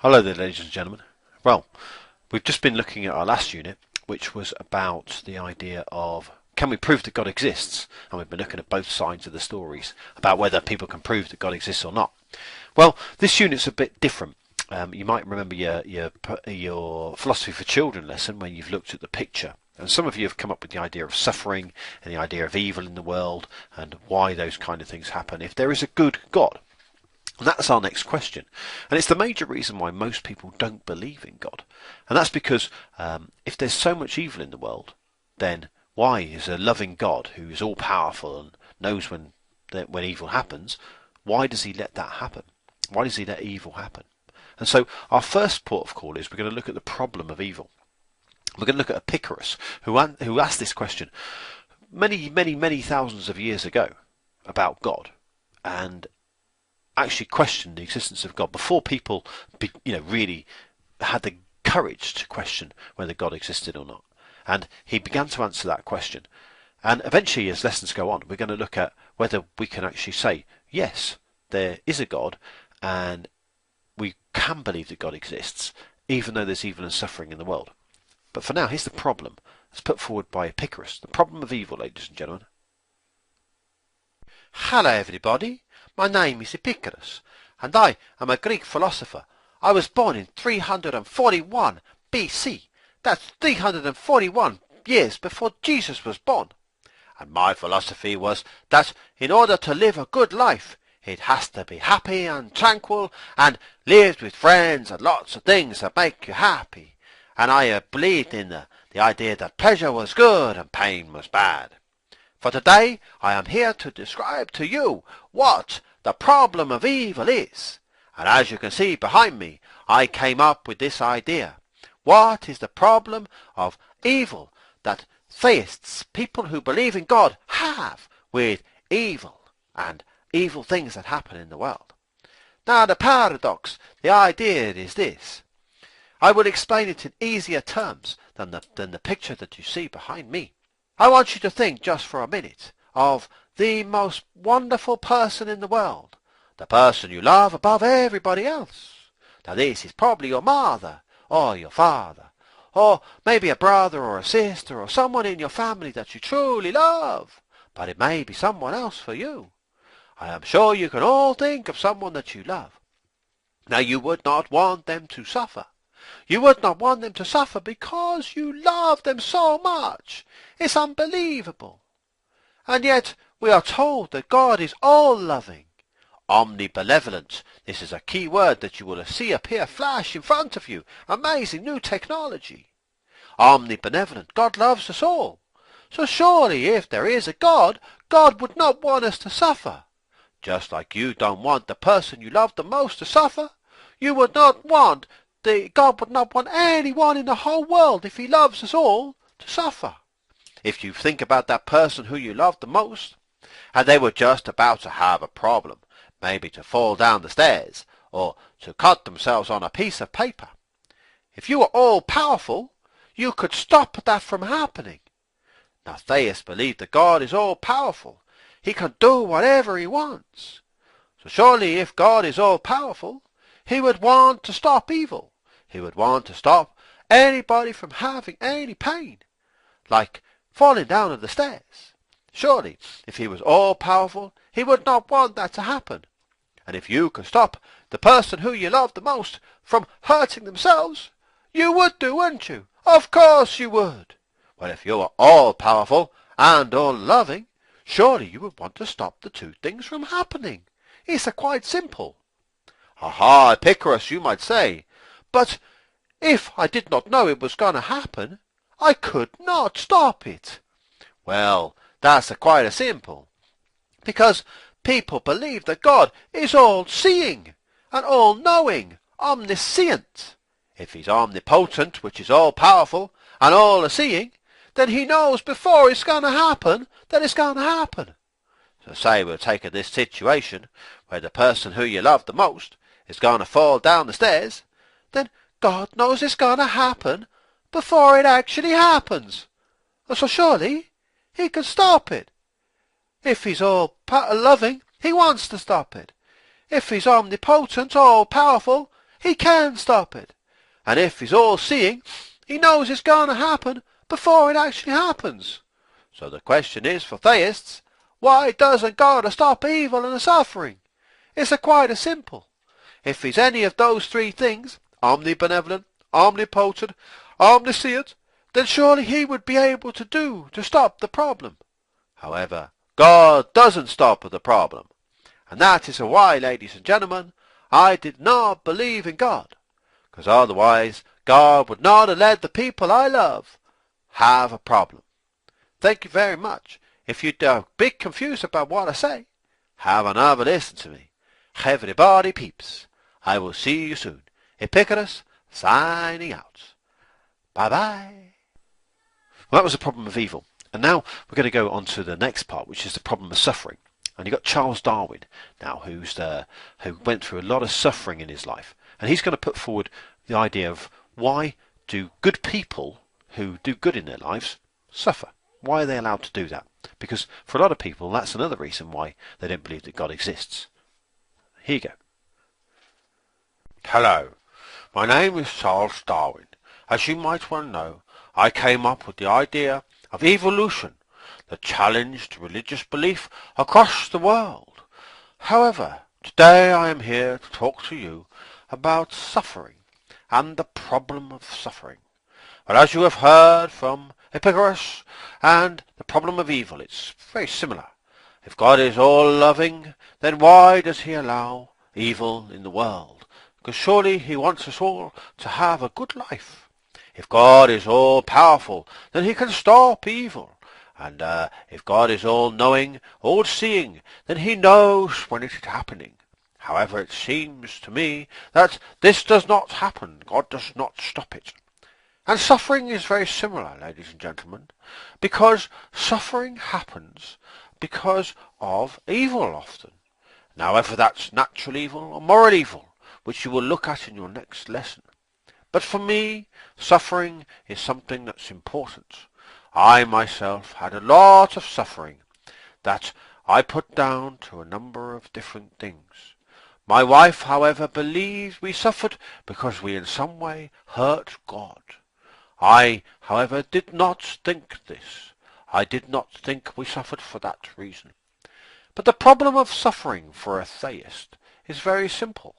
Hello there, ladies and gentlemen. Well, we've just been looking at our last unit, which was about the idea of can we prove that God exists? And we've been looking at both sides of the stories about whether people can prove that God exists or not. Well, this unit's a bit different. You might remember your philosophy for children lesson when you've looked at the picture. And some of you have come up with the idea of suffering and the idea of evil in the world and why those kind of things happen if there is a good God. And that's our next question. And it's the major reason why most people don't believe in God. And that's because if there's so much evil in the world, then why is a loving God who is all powerful and knows when evil happens, why does he let that happen? Why does he let evil happen? And so our first port of call is we're going to look at the problem of evil. We're going to look at Epicurus, who asked this question many thousands of years ago about God, and actually questioned the existence of God before people, really had the courage to question whether God existed or not. And he began to answer that question. And eventually, as lessons go on, we're going to look at whether we can actually say, yes, there is a God, and we can believe that God exists, even though there's evil and suffering in the world. But for now, here's the problem. It's put forward by Epicurus. The problem of evil, ladies and gentlemen. Hello everybody, my name is Epicurus, and I am a Greek philosopher. I was born in 341 BC, that's 341 years before Jesus was born. And my philosophy was that in order to live a good life, it has to be happy and tranquil, and lived with friends and lots of things that make you happy. And I believed in the idea that pleasure was good and pain was bad. For today, I am here to describe to you what the problem of evil is. And as you can see behind me, I came up with this idea. What is the problem of evil that theists, people who believe in God, have with evil and evil things that happen in the world? Now the paradox, the idea is this. I will explain it in easier terms than the picture that you see behind me. I want you to think just for a minute of the most wonderful person in the world, the person you love above everybody else. Now this is probably your mother or your father, or maybe a brother or a sister or someone in your family that you truly love, but it may be someone else for you. I am sure you can all think of someone that you love. Now you would not want them to suffer. You would not want them to suffer because you love them so much. It's unbelievable. And yet we are told that God is all-loving, omnibenevolent. This is a key word that you will see appear flash in front of you. Amazing new technology. Omnibenevolent. God loves us all. So surely if there is a God, God would not want us to suffer. Just like you don't want the person you love the most to suffer, you would not want God would not want anyone in the whole world, if he loves us all, to suffer. If you think about that person who you love the most, and they were just about to have a problem, maybe to fall down the stairs, or to cut themselves on a piece of paper. If you were all-powerful, you could stop that from happening. Now theists believe that God is all-powerful. He can do whatever he wants. So surely if God is all-powerful, he would want to stop evil. He would want to stop anybody from having any pain, like falling down the stairs. Surely, if he was all-powerful, he would not want that to happen. And if you could stop the person who you love the most from hurting themselves, you would do, wouldn't you? Of course you would. Well, if you were all-powerful and all-loving, surely you would want to stop the two things from happening. It's quite simple. Aha, Epicurus, you might say. But if I did not know it was going to happen, I could not stop it. Well, that's quite simple. Because people believe that God is all-seeing and all-knowing, omniscient. If he's omnipotent, which is all-powerful and all-seeing, then he knows before it's going to happen that it's going to happen. So say we'll take this situation where the person who you love the most is going to fall down the stairs, then God knows it's going to happen before it actually happens. So surely he can stop it. If he's all-loving, he wants to stop it. If he's omnipotent, all-powerful, he can stop it. And if he's all-seeing, he knows it's going to happen before it actually happens. So the question is for theists, why doesn't God stop evil and the suffering? It's quite simple. If he's any of those three things, omnibenevolent, omnipotent, omniscient, then surely he would be able to stop the problem. However, God doesn't stop the problem. And that is why, ladies and gentlemen, I did not believe in God. Because otherwise, God would not have let the people I love have a problem. Thank you very much. If you're a bit confused about what I say, have another listen to me. Everybody peeps. I will see you soon. Epicurus, signing out. Bye-bye. Well, that was the problem of evil. And now we're going to go on to the next part, which is the problem of suffering. And you've got Charles Darwin now, who went through a lot of suffering in his life. And he's going to put forward the idea of why do good people who do good in their lives suffer? Why are they allowed to do that? Because for a lot of people, that's another reason why they don't believe that God exists. Here you go. Hello, my name is Charles Darwin. As you might well know, I came up with the idea of evolution that challenged religious belief across the world. However, today I am here to talk to you about suffering and the problem of suffering. But as you have heard from Epicurus and the problem of evil, it's very similar. If God is all-loving, then why does he allow evil in the world? Because surely he wants us all to have a good life. If God is all-powerful, then he can stop evil. And if God is all-knowing, all-seeing, then he knows when it is happening. However, it seems to me that this does not happen. God does not stop it. And suffering is very similar, ladies and gentlemen, because suffering happens because of evil often. Now, whether that's natural evil or moral evil, which you will look at in your next lesson. But for me, suffering is something that's important. I myself had a lot of suffering that I put down to a number of different things. My wife, however, believes we suffered because we in some way hurt God. I, however, did not think this. I did not think we suffered for that reason. But the problem of suffering for a theist is very simple.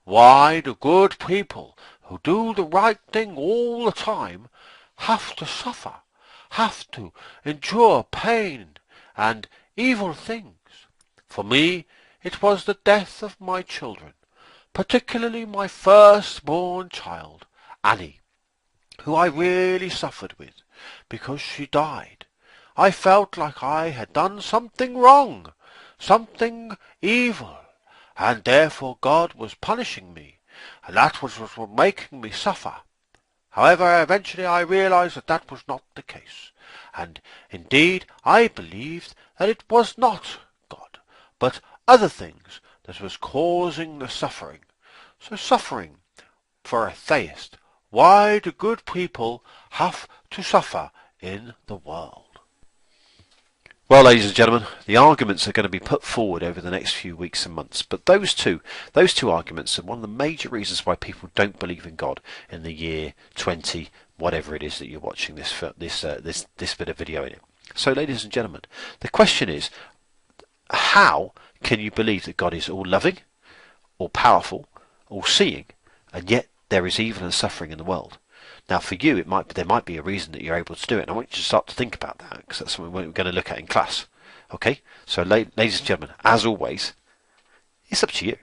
Why do good people who do the right thing all the time have to suffer, have to endure pain and evil things? For me, it was the death of my children, particularly my firstborn child, Annie, who I really suffered with, because she died. I felt like I had done something wrong, something evil, and therefore God was punishing me, and that was what was making me suffer. However, eventually I realized that that was not the case, and indeed I believed that it was not God, but other things that was causing the suffering. So suffering for a theist. Why do good people have to suffer in the world? Well, ladies and gentlemen, the arguments are going to be put forward over the next few weeks and months. But those two arguments are one of the major reasons why people don't believe in God in the year 20, whatever it is that you're watching this bit of video in it. So, ladies and gentlemen, the question is, how can you believe that God is all-loving, all-powerful, all-seeing, and yet there is evil and suffering in the world? Now, for you, there might be a reason that you're able to do it. And I want you to start to think about that, because that's something we're going to look at in class. Okay? So, ladies and gentlemen, as always, it's up to you.